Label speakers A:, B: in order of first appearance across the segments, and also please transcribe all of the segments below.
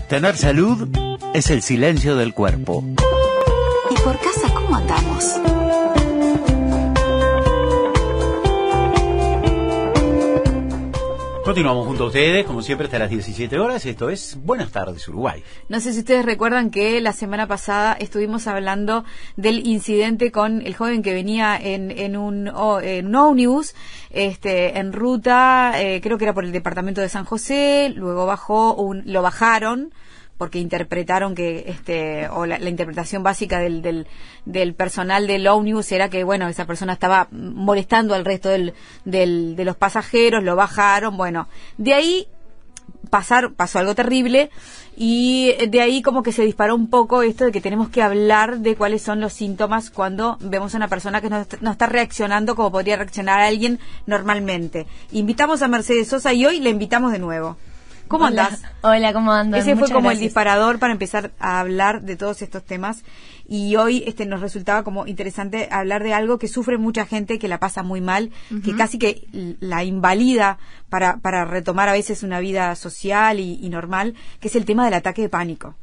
A: Tener salud es el silencio del cuerpo.
B: ¿Y por casa cómo andamos?
A: Continuamos junto a ustedes, como siempre, hasta las 17 horas. Esto es Buenas Tardes, Uruguay.
C: No sé si ustedes recuerdan que la semana pasada estuvimos hablando del incidente con el joven que venía en un ómnibus, en ruta, creo que era por el departamento de San José, luego lo bajaron, porque interpretaron que o la interpretación básica del personal del ómnibus era que, bueno, esa persona estaba molestando al resto de los pasajeros, lo bajaron, bueno, de ahí pasó algo terrible y de ahí como que se disparó un poco esto de que tenemos que hablar de cuáles son los síntomas cuando vemos a una persona que no está reaccionando como podría reaccionar a alguien normalmente. Invitamos a Mercedes Sosa y hoy la invitamos de nuevo. ¿Cómo andás?
D: Hola, ¿cómo andas?
C: Ese fue
D: Muchas
C: como
D: gracias.
C: el disparador para empezar a hablar de todos estos temas y hoy nos resultaba como interesante hablar de algo que sufre mucha gente, que la pasa muy mal, que casi que la invalida para retomar a veces una vida social y normal, que es el tema del ataque de pánico.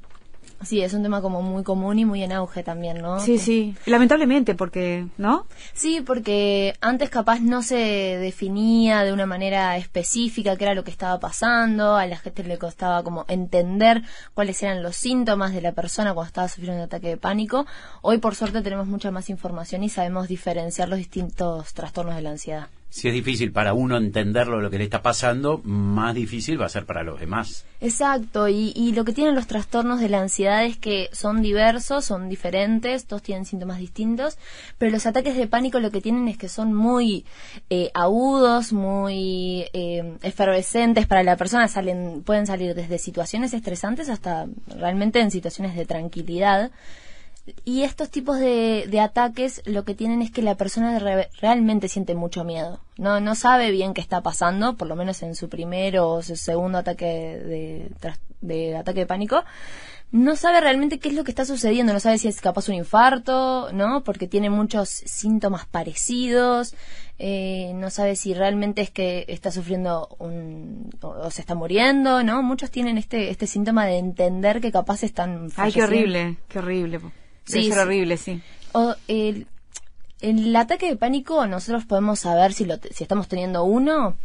D: Sí, es un tema como muy común y muy en auge también, ¿no?
C: Sí, sí, lamentablemente, porque, ¿no?
D: Sí, porque antes capaz no se definía de una manera específica qué era lo que estaba pasando, a la gente le costaba como entender cuáles eran los síntomas de la persona cuando estaba sufriendo un ataque de pánico. Hoy, por suerte, tenemos mucha más información y sabemos diferenciar los distintos trastornos de la ansiedad.
A: Si es difícil para uno entenderlo lo que le está pasando, más difícil va a ser para los demás.
D: Exacto, y lo que tienen los trastornos de la ansiedad es que son diversos, son diferentes, todos tienen síntomas distintos, pero los ataques de pánico lo que tienen es que son muy agudos, muy efervescentes para la persona, pueden salir desde situaciones estresantes hasta realmente en situaciones de tranquilidad. Y estos tipos de ataques lo que tienen es que la persona realmente siente mucho miedo. No sabe bien qué está pasando, por lo menos en su primer o su segundo ataque de ataque de pánico. No sabe realmente qué es lo que está sucediendo, no sabe si es capaz un infarto, ¿no? Porque tiene muchos síntomas parecidos, no sabe si realmente es que está sufriendo o se está muriendo, ¿no? Muchos tienen este síntoma de entender que capaz están falleciendo.
C: Ay, qué horrible. Sí, es horrible, sí.
D: El ataque de pánico nosotros podemos saber si estamos teniendo uno,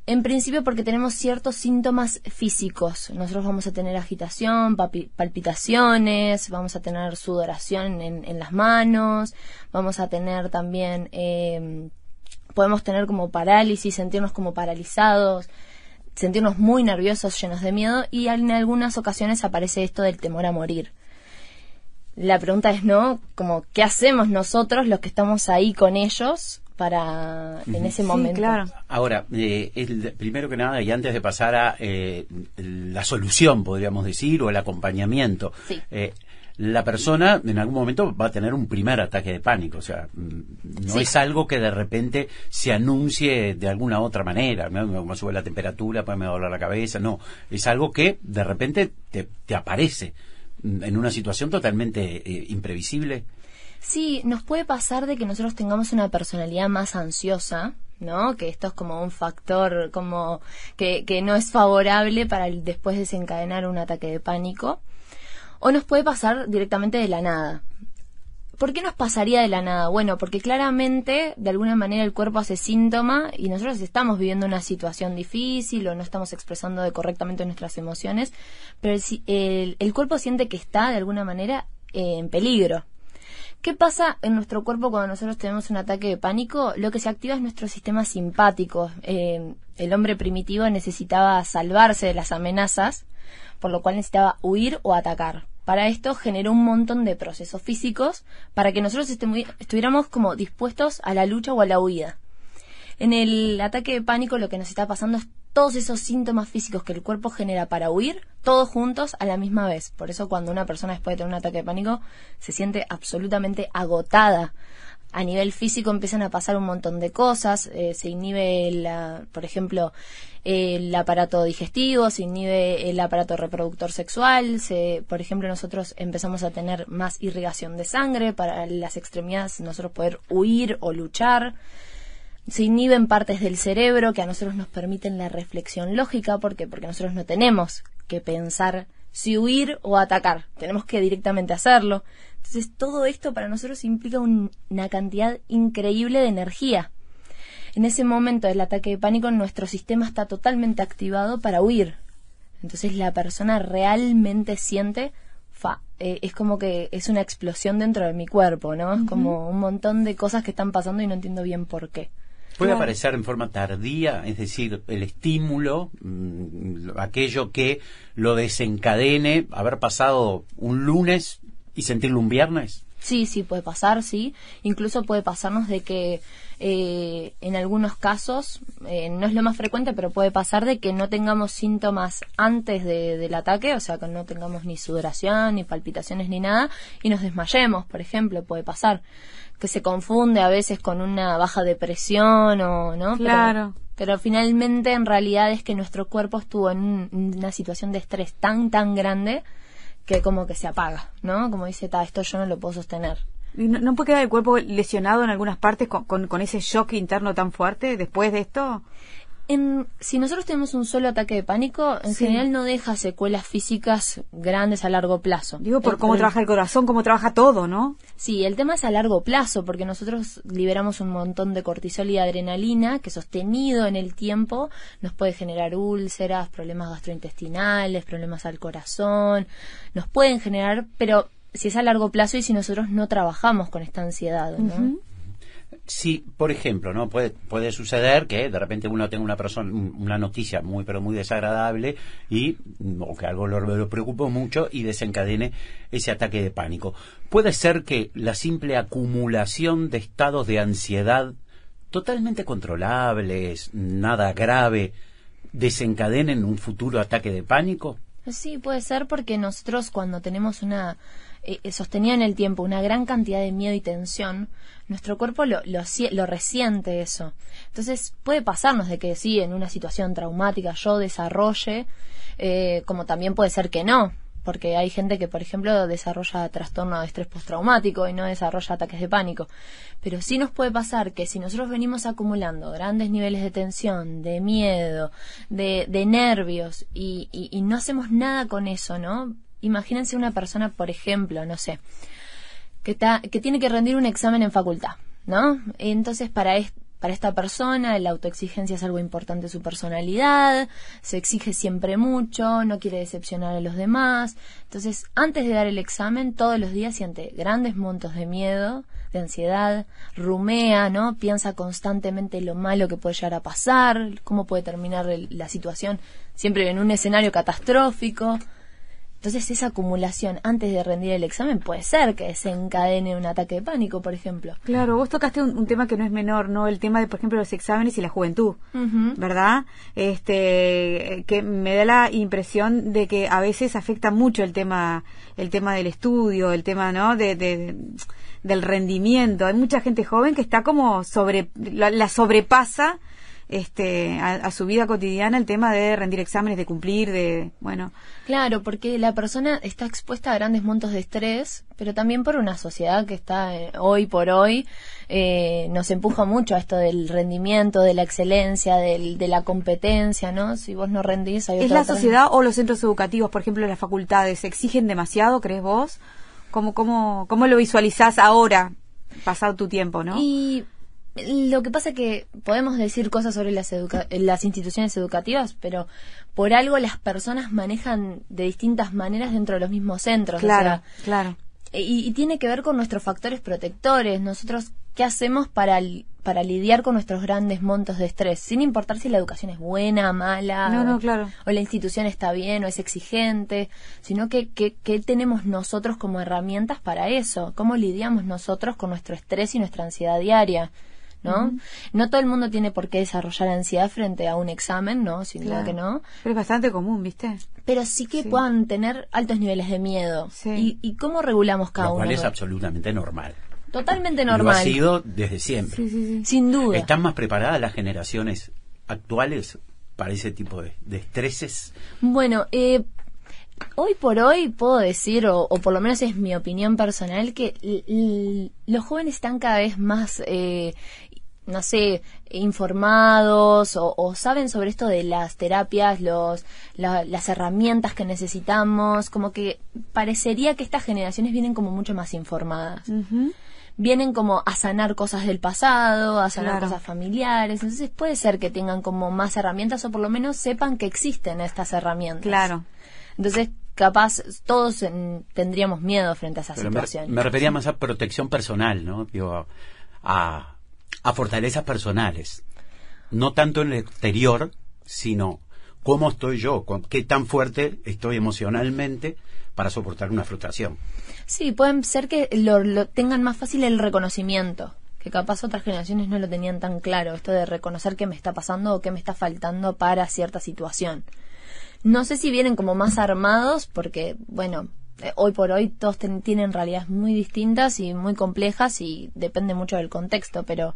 D: en principio porque tenemos ciertos síntomas físicos. Nosotros vamos a tener agitación, palpitaciones, vamos a tener sudoración en las manos, vamos a tener también, podemos tener como parálisis, sentirnos como paralizados, sentirnos muy nerviosos, llenos de miedo, y en algunas ocasiones aparece esto del temor a morir. La pregunta es, ¿no? Como, ¿qué hacemos nosotros, los que estamos ahí con ellos, en ese momento?
C: Sí, claro.
A: Ahora, primero que nada, y antes de pasar a la solución, podríamos decir, o el acompañamiento,
D: sí.
A: La persona en algún momento va a tener un primer ataque de pánico, o sea, no
D: sí.
A: es algo que de repente se anuncie de alguna otra manera, ¿no? Como sube la temperatura, pues me va a doler la cabeza, no, es algo que de repente te aparece en una situación totalmente imprevisible.
D: Sí, nos puede pasar de que nosotros tengamos una personalidad más ansiosa, ¿no? Que esto es como un factor como que no es favorable para después desencadenar un ataque de pánico. O nos puede pasar directamente de la nada. ¿Por qué nos pasaría de la nada? Bueno, porque claramente, de alguna manera, el cuerpo hace síntoma y nosotros estamos viviendo una situación difícil o no estamos expresando correctamente nuestras emociones, pero el cuerpo siente que está, de alguna manera, en peligro. ¿Qué pasa en nuestro cuerpo cuando nosotros tenemos un ataque de pánico? Lo que se activa es nuestro sistema simpático. El hombre primitivo necesitaba salvarse de las amenazas, por lo cual necesitaba huir o atacar. Para esto generó un montón de procesos físicos para que nosotros estuviéramos como dispuestos a la lucha o a la huida. En el ataque de pánico lo que nos está pasando es todos esos síntomas físicos que el cuerpo genera para huir, todos juntos a la misma vez. Por eso cuando una persona después de tener un ataque de pánico se siente absolutamente agotada. A nivel físico empiezan a pasar un montón de cosas, se inhibe, por ejemplo, el aparato digestivo, se inhibe el aparato reproductor sexual, por ejemplo, nosotros empezamos a tener más irrigación de sangre para las extremidades, nosotros poder huir o luchar. se inhiben partes del cerebro que a nosotros nos permiten la reflexión lógica. ¿Por qué? Porque nosotros no tenemos que pensar si huir o atacar, tenemos que directamente hacerlo. Entonces todo esto para nosotros implica una cantidad increíble de energía. En ese momento del ataque de pánico nuestro sistema está totalmente activado para huir. Entonces la persona realmente siente, es como que es una explosión dentro de mi cuerpo, ¿no? Es como un montón de cosas que están pasando y no entiendo bien por qué.
A: Puede aparecer en forma tardía, es decir, el estímulo, aquello que lo desencadene, haber pasado un lunes y sentirlo un viernes.
D: Sí, puede pasar, sí. Incluso puede pasarnos de que en algunos casos, no es lo más frecuente, pero puede pasar de que no tengamos síntomas antes del ataque, o sea, que no tengamos ni sudoración, ni palpitaciones, ni nada, y nos desmayemos, por ejemplo, puede pasar. Que se confunde a veces con una baja depresión o, ¿no?
C: Claro.
D: Pero finalmente, en realidad, es que nuestro cuerpo estuvo en una situación de estrés tan grande que como que se apaga, ¿no? Como dice, esto yo no lo puedo sostener.
C: ¿Y no puede quedar el cuerpo lesionado en algunas partes con ese shock interno tan fuerte después de esto?
D: Si nosotros tenemos un solo ataque de pánico, en general no deja secuelas físicas grandes a largo plazo.
C: Digo, por cómo trabaja el corazón, cómo trabaja todo, ¿no?
D: Sí, el tema es a largo plazo, porque nosotros liberamos un montón de cortisol y adrenalina que sostenido en el tiempo nos puede generar úlceras, problemas gastrointestinales, problemas al corazón, nos pueden generar, pero si es a largo plazo y si nosotros no trabajamos con esta ansiedad, ¿no?
A: Sí, por ejemplo, ¿no? Puede suceder que de repente uno tenga una noticia muy pero muy desagradable o que algo lo preocupe mucho y desencadene ese ataque de pánico. Puede ser que la simple acumulación de estados de ansiedad totalmente controlables, nada grave, desencadenen un futuro ataque de pánico.
D: Sí, puede ser porque nosotros cuando tenemos sostenida en el tiempo una gran cantidad de miedo y tensión, nuestro cuerpo lo resiente eso. Entonces puede pasarnos de que sí, en una situación traumática yo desarrolle, como también puede ser que no, porque hay gente que, por ejemplo, desarrolla trastorno de estrés postraumático y no desarrolla ataques de pánico. Pero sí nos puede pasar que si nosotros venimos acumulando grandes niveles de tensión, de miedo, de nervios y no hacemos nada con eso, ¿no? Imagínense una persona, por ejemplo, no sé, que tiene que rendir un examen en facultad, ¿no? Entonces, para esta persona, la autoexigencia es algo importante de su personalidad, se exige siempre mucho, no quiere decepcionar a los demás. Entonces, antes de dar el examen, todos los días siente grandes montos de miedo, de ansiedad, rumea, ¿no? Piensa constantemente lo malo que puede llegar a pasar, cómo puede terminar la situación, siempre en un escenario catastrófico. Entonces esa acumulación antes de rendir el examen puede ser que desencadene un ataque de pánico, por ejemplo.
C: Claro, vos tocaste un tema que no es menor, ¿no? El tema de, por ejemplo, los exámenes y la juventud, ¿verdad? Que me da la impresión de que a veces afecta mucho el tema del estudio, el tema, ¿no? Del rendimiento. Hay mucha gente joven que está como la sobrepasa a su vida cotidiana el tema de rendir exámenes, de cumplir,
D: Claro, porque la persona está expuesta a grandes montos de estrés, pero también por una sociedad que está hoy por hoy nos empuja mucho a esto del rendimiento, de la excelencia, de la competencia, ¿no? Si vos no rendís...
C: ¿Es la sociedad o los centros educativos, por ejemplo, las facultades, exigen demasiado, crees vos? ¿Cómo lo visualizás ahora, pasado tu tiempo, no?
D: Y lo que pasa es que podemos decir cosas sobre las instituciones educativas, pero por algo las personas manejan de distintas maneras dentro de los mismos centros.
C: Claro, claro.
D: Y tiene que ver con nuestros factores protectores. Nosotros, ¿qué hacemos para lidiar con nuestros grandes montos de estrés? Sin importar si la educación es buena, mala,
C: claro.
D: o la institución está bien o es exigente, sino que tenemos nosotros como herramientas para eso. ¿Cómo lidiamos nosotros con nuestro estrés y nuestra ansiedad diaria? ¿No? No todo el mundo tiene por qué desarrollar ansiedad frente a un examen, ¿no? Sin duda que no.
C: Pero es bastante común, ¿viste?
D: Pero sí que puedan tener altos niveles de miedo. Sí. ¿Y cómo regulamos cada uno?
A: Lo cual es absolutamente normal.
D: Totalmente normal.
A: Lo ha sido desde siempre.
C: Sí.
D: Sin duda.
A: ¿Están más preparadas las generaciones actuales para ese tipo de estreses?
D: Bueno, hoy por hoy puedo decir, o por lo menos es mi opinión personal, que los jóvenes están cada vez más no sé, informados o saben sobre esto de las terapias, las herramientas que necesitamos, como que parecería que estas generaciones vienen como mucho más informadas. Vienen como a sanar cosas del pasado, a sanar cosas familiares, entonces puede ser que tengan como más herramientas o por lo menos sepan que existen estas herramientas.
C: Claro.
D: Entonces, capaz todos tendríamos miedo frente a esa situación.
A: Me refería más a protección personal, ¿no? Digo, a fortalezas personales. No tanto en el exterior, sino cómo estoy yo, qué tan fuerte estoy emocionalmente para soportar una frustración.
D: Sí, pueden ser que lo tengan más fácil el reconocimiento, que capaz otras generaciones no lo tenían tan claro, esto de reconocer qué me está pasando o qué me está faltando para cierta situación. No sé si vienen como más armados, porque, bueno, hoy por hoy todos tienen realidades muy distintas y muy complejas y depende mucho del contexto, pero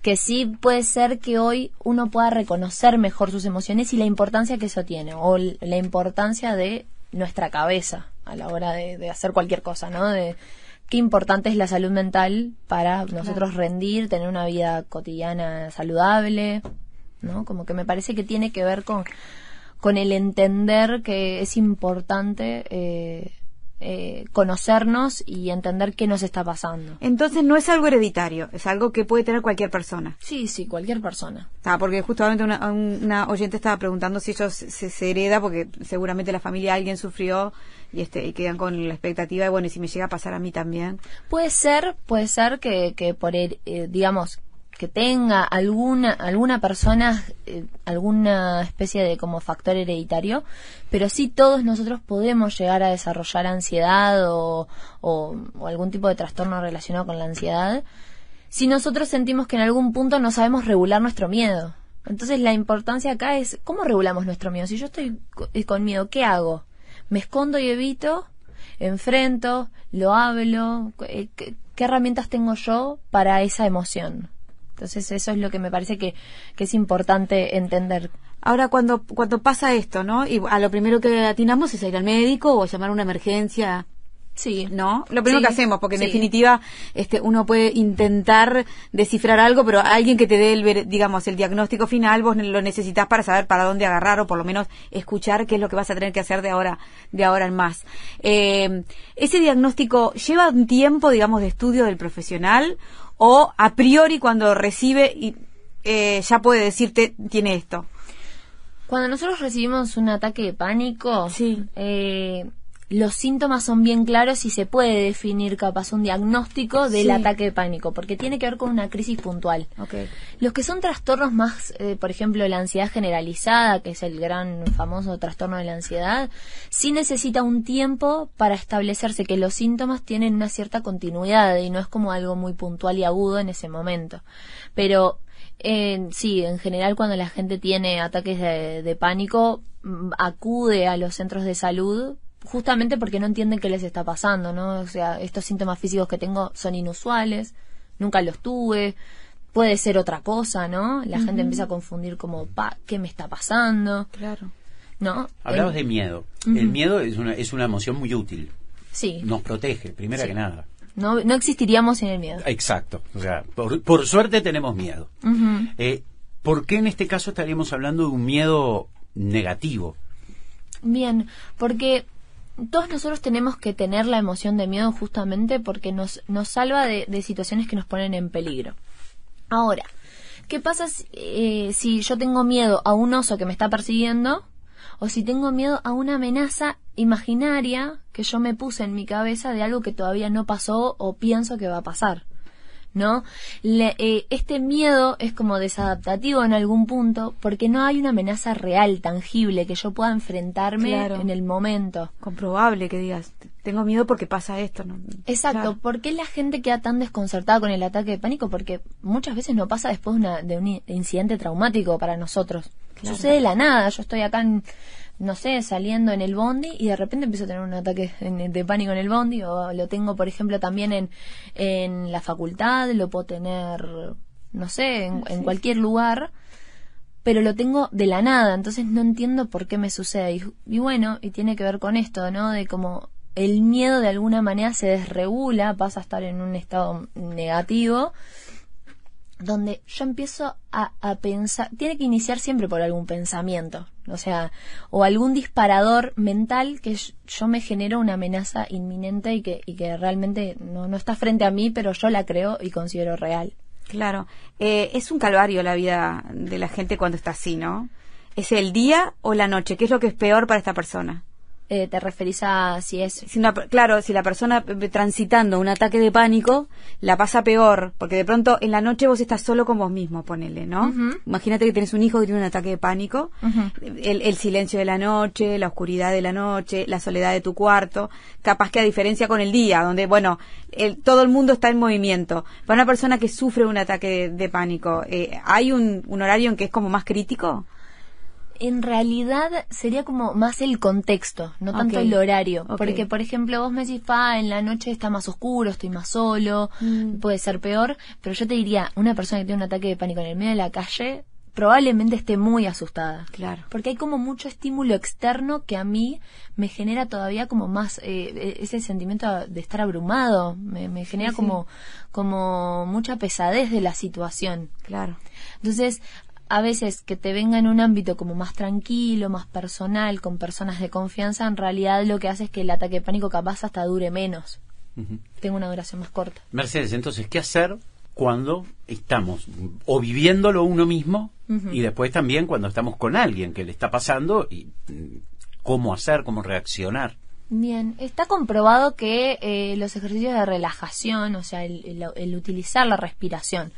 D: que sí puede ser que hoy uno pueda reconocer mejor sus emociones y la importancia que eso tiene, o la importancia de nuestra cabeza a la hora de hacer cualquier cosa, ¿no? De qué importante es la salud mental para nosotros rendir, tener una vida cotidiana saludable, ¿no? Como que me parece que tiene que ver con el entender que es importante conocernos y entender qué nos está pasando.
C: Entonces no es algo hereditario, es algo que puede tener cualquier persona.
D: Sí, cualquier persona.
C: Porque justamente una oyente estaba preguntando si eso se hereda, porque seguramente la familia alguien sufrió y quedan con la expectativa de, bueno, y si me llega a pasar a mí también.
D: Puede ser que por digamos, que tenga alguna persona alguna especie de como factor hereditario, pero sí todos nosotros podemos llegar a desarrollar ansiedad o algún tipo de trastorno relacionado con la ansiedad si nosotros sentimos que en algún punto no sabemos regular nuestro miedo. Entonces la importancia acá es ¿cómo regulamos nuestro miedo? Si yo estoy con miedo, ¿qué hago? ¿Me escondo y evito? ¿Enfrento? ¿Lo hablo? ¿Qué herramientas tengo yo para esa emoción? Entonces eso es lo que me parece que es importante entender.
C: Ahora, cuando pasa esto, ¿no? Y a lo primero que atinamos es ir al médico o llamar a una emergencia.
D: Sí.
C: ¿No? Lo primero que hacemos, porque en definitiva uno puede intentar descifrar algo, pero alguien que te dé el diagnóstico final, vos lo necesitas para saber para dónde agarrar o por lo menos escuchar qué es lo que vas a tener que hacer de ahora en más. ¿Ese diagnóstico lleva un tiempo, digamos, de estudio del profesional o a priori cuando recibe ya puede decirte tiene esto?
D: Cuando nosotros recibimos un ataque de pánico, los síntomas son bien claros y se puede definir capaz un diagnóstico del ataque de pánico, porque tiene que ver con una crisis puntual.
C: Okay.
D: Los que son trastornos más, por ejemplo, la ansiedad generalizada, que es el gran famoso trastorno de la ansiedad, sí necesita un tiempo para establecerse que los síntomas tienen una cierta continuidad y no es como algo muy puntual y agudo en ese momento. Pero sí, en general cuando la gente tiene ataques de pánico, acude a los centros de salud justamente porque no entienden qué les está pasando, ¿no? O sea, estos síntomas físicos que tengo son inusuales, nunca los tuve, puede ser otra cosa, ¿no? La gente empieza a confundir como, ¿qué me está pasando?
C: Claro.
D: ¿No?
A: Hablabas de miedo. El miedo es una emoción muy útil.
D: Sí.
A: Nos protege, primero que nada.
D: No existiríamos sin el miedo.
A: Exacto. O sea, por suerte tenemos miedo. ¿Por qué en este caso estaríamos hablando de un miedo negativo?
D: Bien, porque todos nosotros tenemos que tener la emoción de miedo justamente porque nos salva de situaciones que nos ponen en peligro. Ahora, ¿qué pasa si yo tengo miedo a un oso que me está persiguiendo o si tengo miedo a una amenaza imaginaria que yo me puse en mi cabeza de algo que todavía no pasó o pienso que va a pasar? ¿No? Este miedo es como desadaptativo en algún punto porque no hay una amenaza real, tangible, que yo pueda enfrentarme en el momento.
C: Comprobable que digas, tengo miedo porque pasa esto, ¿no?
D: Exacto.
C: Claro.
D: ¿Por qué la gente queda tan desconcertada con el ataque de pánico? Porque muchas veces no pasa después de un incidente traumático para nosotros. Claro. Sucede de la nada. Yo estoy acá no sé, saliendo en el bondi y de repente empiezo a tener un ataque de pánico en el bondi, o lo tengo, por ejemplo, también en la facultad, lo puedo tener, no sé, en cualquier lugar, pero lo tengo de la nada, entonces no entiendo por qué me sucede. Y bueno, y tiene que ver con esto, ¿no? De cómo el miedo de alguna manera se desregula, pasa a estar en un estado negativo, donde yo empiezo a pensar, tiene que iniciar siempre por algún pensamiento, o sea, o algún disparador mental que yo me genero una amenaza inminente y que realmente no está frente a mí, pero yo la creo y considero real.
C: Claro. Es un calvario la vida de la gente cuando está así, ¿no? ¿Es el día o la noche? ¿Qué es lo que es peor para esta persona?
D: ¿Te referís a si es...?
C: Claro, si la persona transitando un ataque de pánico la pasa peor, porque de pronto en la noche vos estás solo con vos mismo, ponele, ¿no?
D: Uh-huh.
C: Imagínate que tenés un hijo que tiene un ataque de pánico,
D: Uh-huh.
C: el silencio de la noche, la oscuridad de la noche, la soledad de tu cuarto, capaz que a diferencia con el día, donde, bueno, todo el mundo está en movimiento. Para una persona que sufre un ataque de pánico, ¿hay un horario en que es como más crítico?
D: En realidad sería como más el contexto, no tanto el horario.
C: Okay.
D: Porque, por ejemplo, vos me decís, en la noche está más oscuro, estoy más solo, puede ser peor. Pero yo te diría, una persona que tiene un ataque de pánico en el medio de la calle probablemente esté muy asustada.
C: Claro.
D: Porque hay como mucho estímulo externo que a mí me genera todavía como más ese sentimiento de estar abrumado. Me genera como mucha pesadez de la situación.
C: Claro.
D: Entonces, a veces que te venga en un ámbito como más tranquilo, más personal, con personas de confianza, en realidad lo que hace es que el ataque de pánico capaz hasta dure menos.
A: Uh-huh.
D: Tenga una duración más corta.
A: Mercedes, entonces, ¿qué hacer cuando estamos o viviéndolo uno mismo
D: Uh-huh.
A: y después también cuando estamos con alguien que le está pasando y cómo hacer, cómo reaccionar?
D: Bien, está comprobado que los ejercicios de relajación, o sea, el utilizar la respiración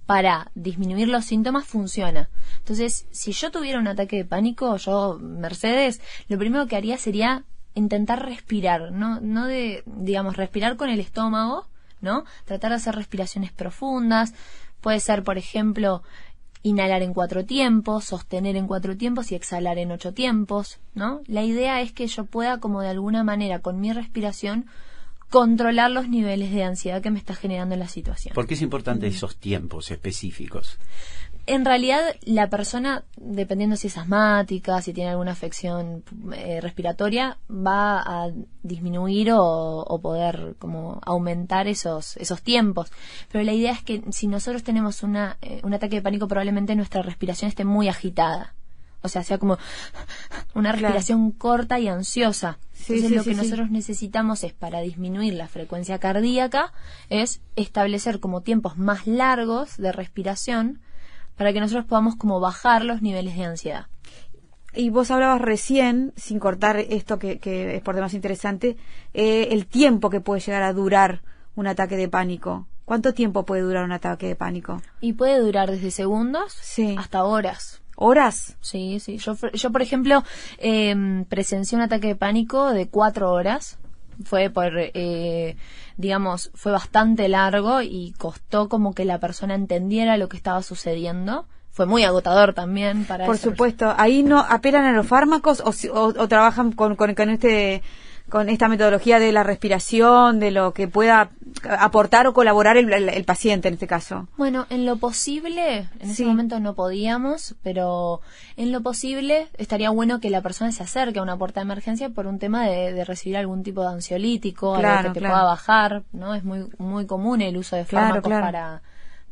D: para disminuir los síntomas funciona. Entonces, si yo tuviera un ataque de pánico, yo, Mercedes, lo primero que haría sería intentar respirar, no de, digamos, respirar con el estómago, ¿no? Tratar de hacer respiraciones profundas. Puede ser, por ejemplo, inhalar en 4 tiempos, sostener en 4 tiempos y exhalar en 8 tiempos, ¿no? La idea es que yo pueda, como de alguna manera, con mi respiración, controlar los niveles de ansiedad que me está generando la situación.
A: ¿Por qué es importante esos tiempos específicos?
D: En realidad, la persona, dependiendo si es asmática, si tiene alguna afección respiratoria, va a disminuir o poder como aumentar esos tiempos. Pero la idea es que si nosotros tenemos un ataque de pánico, probablemente nuestra respiración esté muy agitada. O sea como una respiración corta y ansiosa. Entonces lo que nosotros necesitamos es, para disminuir la frecuencia cardíaca, es establecer como tiempos más largos de respiración para que nosotros podamos como bajar los niveles de ansiedad.
C: Y vos hablabas recién, sin cortar esto que es por demás interesante, el tiempo que puede llegar a durar un ataque de pánico. ¿Cuánto tiempo puede durar un ataque de pánico?
D: Y puede durar desde segundos hasta horas.
C: ¿Horas?
D: Sí. Yo por ejemplo, presencié un ataque de pánico de 4 horas. Fue fue bastante largo y costó como que la persona entendiera lo que estaba sucediendo. Fue muy agotador también para
C: Por supuesto. ¿Ahí no apelan a los fármacos o trabajan con esta metodología de la respiración, de lo que pueda aportar o colaborar el paciente en este caso?
D: Bueno, en lo posible, en ese momento no podíamos, pero en lo posible estaría bueno que la persona se acerque a una puerta de emergencia por un tema de recibir algún tipo de ansiolítico, algo que te pueda bajar, ¿no? Es muy, muy común el uso de fármacos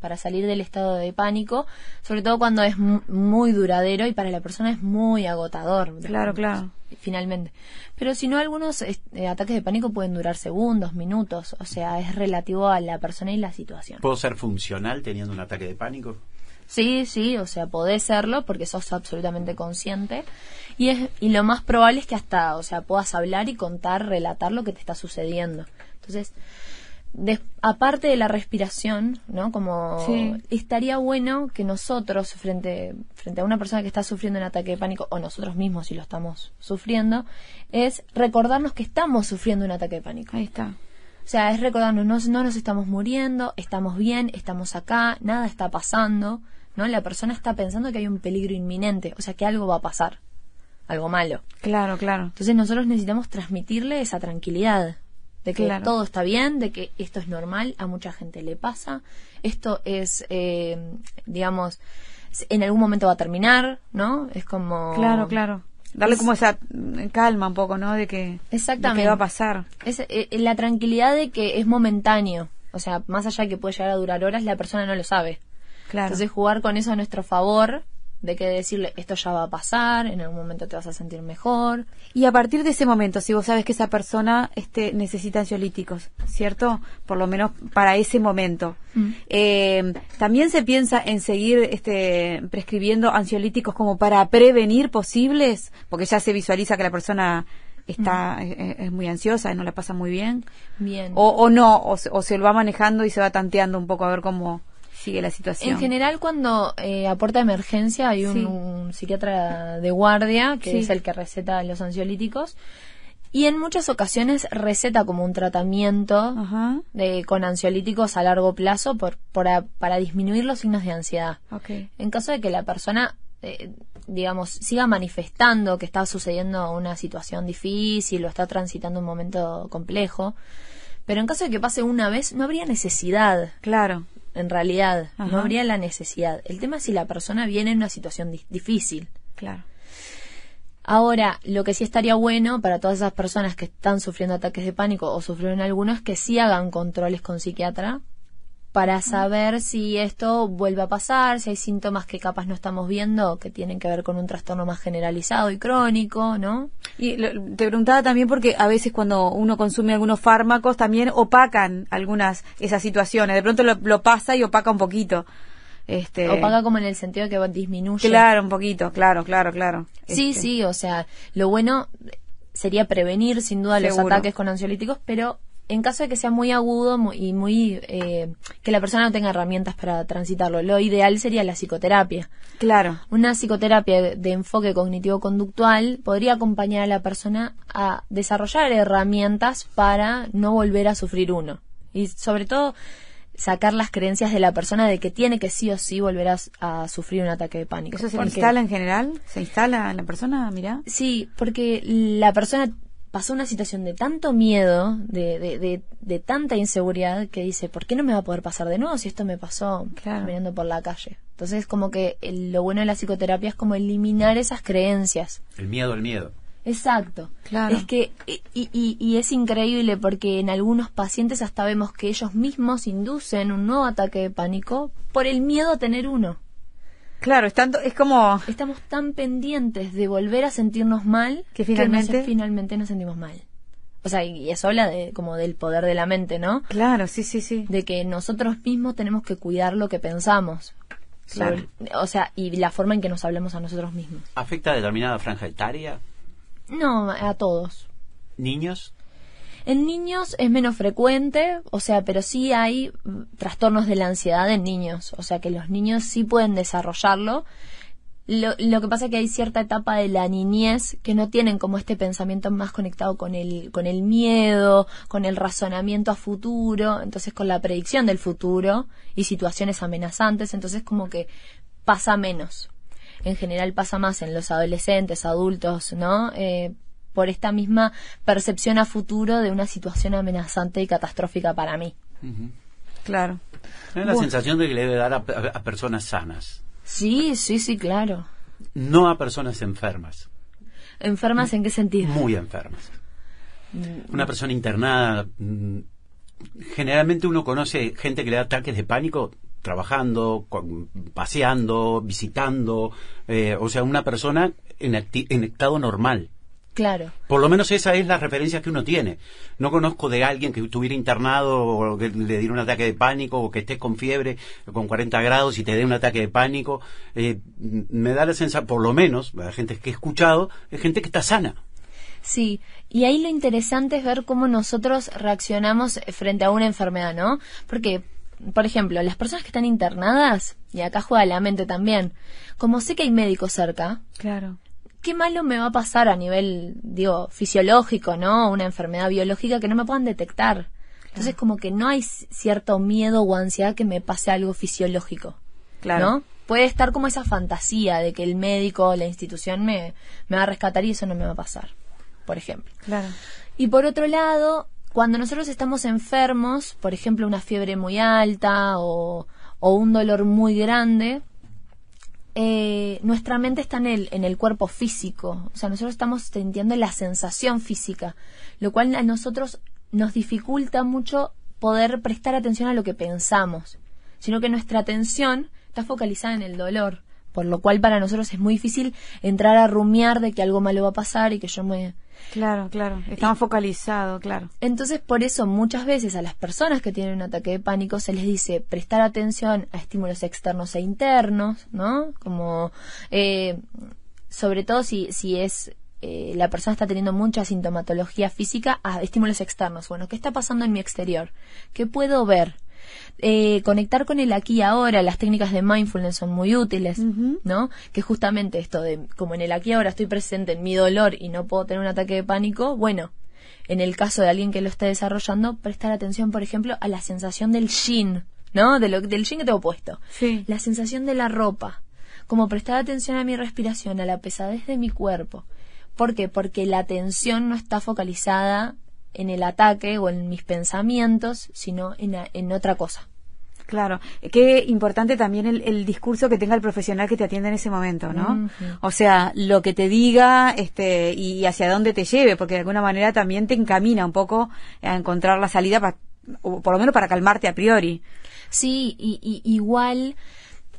D: para salir del estado de pánico, sobre todo cuando es muy duradero y para la persona es muy agotador.
C: Claro.
D: Finalmente. Pero si no, algunos ataques de pánico pueden durar segundos, minutos, o sea, es relativo a la persona y la situación.
A: ¿Puedo ser funcional teniendo un ataque de pánico?
D: Sí, o sea, podés serlo porque sos absolutamente consciente y lo más probable es que hasta, o sea, puedas hablar y contar, relatar lo que te está sucediendo. Entonces, aparte de la respiración, ¿no? Como estaría bueno que nosotros frente a una persona que está sufriendo un ataque de pánico, o nosotros mismos si lo estamos sufriendo, es recordarnos que estamos sufriendo un ataque de pánico.
C: Ahí está.
D: O sea, es recordarnos, no nos estamos muriendo, estamos bien, estamos acá, nada está pasando, ¿no? La persona está pensando que hay un peligro inminente, o sea, que algo va a pasar, algo malo.
C: Claro.
D: Entonces nosotros necesitamos transmitirle esa tranquilidad de que todo está bien, de que esto es normal, a mucha gente le pasa, esto es, digamos, en algún momento va a terminar, ¿no? Es como...
C: Claro. Darle como esa calma un poco, ¿no? De que va a pasar.
D: Es la tranquilidad de que es momentáneo, o sea, más allá de que puede llegar a durar horas, la persona no lo sabe.
C: Claro.
D: Entonces jugar con eso a nuestro favor, de que decirle, esto ya va a pasar, en algún momento te vas a sentir mejor.
C: Y a partir de ese momento, si vos sabes que esa persona necesita ansiolíticos, ¿cierto? Por lo menos para ese momento. También se piensa en seguir prescribiendo ansiolíticos como para prevenir posibles, porque ya se visualiza que la persona está es muy ansiosa y no la pasa muy bien.
D: Bien.
C: O no, o se lo va manejando y se va tanteando un poco a ver cómo sigue la situación.
D: En general, cuando aporta emergencia, hay
C: Sí.
D: un psiquiatra de guardia, que
C: Sí.
D: es el que receta los ansiolíticos, y en muchas ocasiones receta como un tratamiento
C: Ajá.
D: con ansiolíticos a largo plazo para disminuir los signos de ansiedad.
C: Okay.
D: En caso de que la persona, digamos, siga manifestando que está sucediendo una situación difícil o está transitando un momento complejo, pero en caso de que pase una vez, no habría necesidad.
C: Claro.
D: En realidad,
C: Ajá.
D: no habría la necesidad. El tema es si la persona viene en una situación difícil.
C: Claro.
D: Ahora, lo que sí estaría bueno para todas esas personas que están sufriendo ataques de pánico o sufrieron algunos es que sí hagan controles con psiquiatra para saber si esto vuelve a pasar, si hay síntomas que capaz no estamos viendo que tienen que ver con un trastorno más generalizado y crónico, ¿no?
C: Y te preguntaba también porque a veces cuando uno consume algunos fármacos también opacan esas situaciones. De pronto lo pasa y opaca un poquito.
D: Opaca como en el sentido de que disminuye.
C: Claro, un poquito, claro.
D: Sí, sí, o sea, lo bueno sería prevenir sin duda los
C: Seguro.
D: ataques con ansiolíticos, pero en caso de que sea muy agudo y muy que la persona no tenga herramientas para transitarlo, lo ideal sería la psicoterapia.
C: Claro.
D: Una psicoterapia de enfoque cognitivo-conductual podría acompañar a la persona a desarrollar herramientas para no volver a sufrir uno. Y sobre todo, sacar las creencias de la persona de que tiene que sí o sí volver a sufrir un ataque de pánico.
C: ¿Eso se
D: Porque-
C: instala en general? ¿Se instala en la persona? Mirá.
D: Sí, porque la persona pasó una situación de tanto miedo, de tanta inseguridad, que dice, ¿por qué no me va a poder pasar de nuevo si esto me pasó
C: Claro.
D: caminando por la calle? Entonces, como que lo bueno de la psicoterapia es como eliminar esas creencias.
A: El miedo.
D: Exacto.
C: Claro.
D: Es que, y es increíble porque en algunos pacientes hasta vemos que ellos mismos inducen un nuevo ataque de pánico por el miedo a tener uno.
C: Claro, es como...
D: Estamos tan pendientes de volver a sentirnos mal
C: Que finalmente-
D: finalmente nos sentimos mal. O sea, y eso habla como del poder de la mente, ¿no?
C: Claro, sí.
D: De que nosotros mismos tenemos que cuidar lo que pensamos.
C: Claro.
D: O sea, y la forma en que nos hablamos a nosotros mismos.
A: ¿Afecta a determinada franja etaria?
D: No, a todos.
A: ¿Niños?
D: En niños es menos frecuente, o sea, pero sí hay trastornos de la ansiedad en niños, o sea que los niños sí pueden desarrollarlo. Lo que pasa es que hay cierta etapa de la niñez que no tienen como este pensamiento más conectado con el miedo, con el razonamiento a futuro, entonces con la predicción del futuro y situaciones amenazantes, entonces como que pasa menos. En general pasa más en los adolescentes, adultos, ¿no? Por esta misma percepción a futuro de una situación amenazante y catastrófica para mí.
C: Claro.
A: Es la
C: Bueno.
A: sensación de que le debe dar a personas sanas,
D: Sí, claro.
A: no a personas enfermas,
D: ¿Enfermas en qué sentido?
A: muy enfermas. Una persona internada, generalmente uno conoce gente que le da ataques de pánico trabajando, paseando, visitando, o sea, una persona en estado normal.
D: Claro.
A: Por lo menos esa es la referencia que uno tiene. No conozco de alguien que estuviera internado o que le diera un ataque de pánico o que estés con fiebre con 40 grados y te dé un ataque de pánico. Me da la sensación, por lo menos, la gente que he escuchado, es gente que está sana.
D: Sí, y ahí lo interesante es ver cómo nosotros reaccionamos frente a una enfermedad, ¿no? Porque, por ejemplo, las personas que están internadas, y acá juega la mente también, como sé que hay médicos cerca,
C: Claro.
D: ¿qué malo me va a pasar a nivel, fisiológico, ¿no? Una enfermedad biológica que no me puedan detectar. Entonces, como que no hay cierto miedo o ansiedad que me pase algo fisiológico.
C: Claro.
D: ¿No? Puede estar como esa fantasía de que el médico o la institución me va a rescatar y eso no me va a pasar, por ejemplo.
C: Claro.
D: Y por otro lado, cuando nosotros estamos enfermos, por ejemplo, una fiebre muy alta o un dolor muy grande, nuestra mente está en el cuerpo físico. O sea, nosotros estamos sintiendo la sensación física, lo cual a nosotros nos dificulta mucho poder prestar atención a lo que pensamos, sino que nuestra atención está focalizada en el dolor, por lo cual para nosotros es muy difícil entrar a rumiar de que algo malo va a pasar y que yo me...
C: Claro, estamos focalizados, claro.
D: Entonces, por eso muchas veces a las personas que tienen un ataque de pánico se les dice prestar atención a estímulos externos e internos, ¿no? Como, sobre todo si es... la persona está teniendo mucha sintomatología física, a estímulos externos. Bueno, ¿qué está pasando en mi exterior? ¿Qué puedo ver? Conectar con el aquí y ahora. Las técnicas de mindfulness son muy útiles, ¿no? Que justamente esto de, como en el aquí y ahora estoy presente en mi dolor y no puedo tener un ataque de pánico, bueno, en el caso de alguien que lo esté desarrollando, prestar atención, por ejemplo, a la sensación del jean, ¿no? Del jean que tengo puesto.
C: Sí.
D: La sensación de la ropa. Como prestar atención a mi respiración, a la pesadez de mi cuerpo. ¿Por qué? Porque la atención no está focalizada en el ataque o en mis pensamientos, sino en otra cosa.
C: Claro, qué importante también el discurso que tenga el profesional que te atiende en ese momento, ¿no? O sea, lo que te diga y hacia dónde te lleve, porque de alguna manera también te encamina un poco a encontrar la salida, o por lo menos para calmarte a priori.
D: Sí, y igual...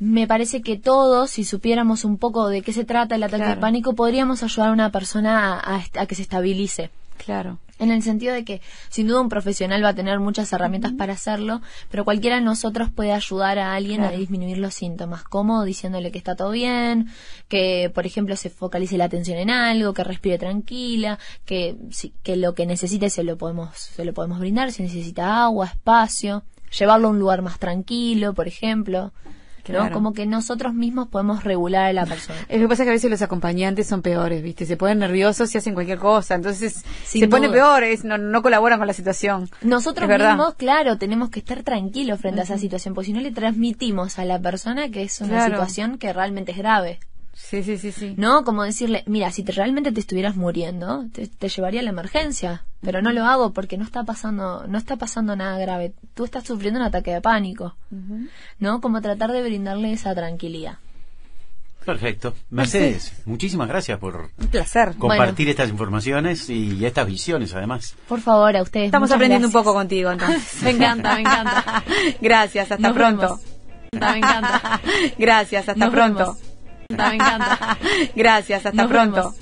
D: Me parece que todos, si supiéramos un poco de qué se trata el ataque de pánico, podríamos ayudar a una persona a que se estabilice.
C: Claro.
D: En el sentido de que, sin duda, un profesional va a tener muchas herramientas para hacerlo, pero cualquiera de nosotros puede ayudar a alguien a disminuir los síntomas. ¿Cómo? Diciéndole que está todo bien, que, por ejemplo, se focalice la atención en algo, que respire tranquila, que lo que necesite se lo podemos brindar, si necesita agua, espacio, llevarlo a un lugar más tranquilo, por ejemplo. ¿No? Como que nosotros mismos podemos regular a la persona.
C: Lo que pasa es que a veces los acompañantes son peores, ¿viste? Se ponen nerviosos y hacen cualquier cosa, entonces se pone peor, no colaboran con la situación.
D: Nosotros mismos, claro, tenemos que estar tranquilos frente a esa situación, porque si no le transmitimos a la persona que es una situación que realmente es grave.
C: Sí.
D: ¿No? Como decirle, mira, si realmente te estuvieras muriendo, te llevaría a la emergencia, pero no lo hago porque no está pasando nada grave. Tú estás sufriendo un ataque de pánico, ¿no? Como tratar de brindarle esa tranquilidad.
A: Perfecto. Mercedes, muchísimas gracias por
C: un placer
A: compartir estas informaciones y estas visiones, además.
D: Por favor, a ustedes.
C: Estamos aprendiendo un poco contigo, entonces.
D: Me encanta.
C: Gracias, hasta pronto.
D: Me encanta.
C: Gracias, hasta pronto.
D: Me encanta.
C: Gracias, hasta pronto.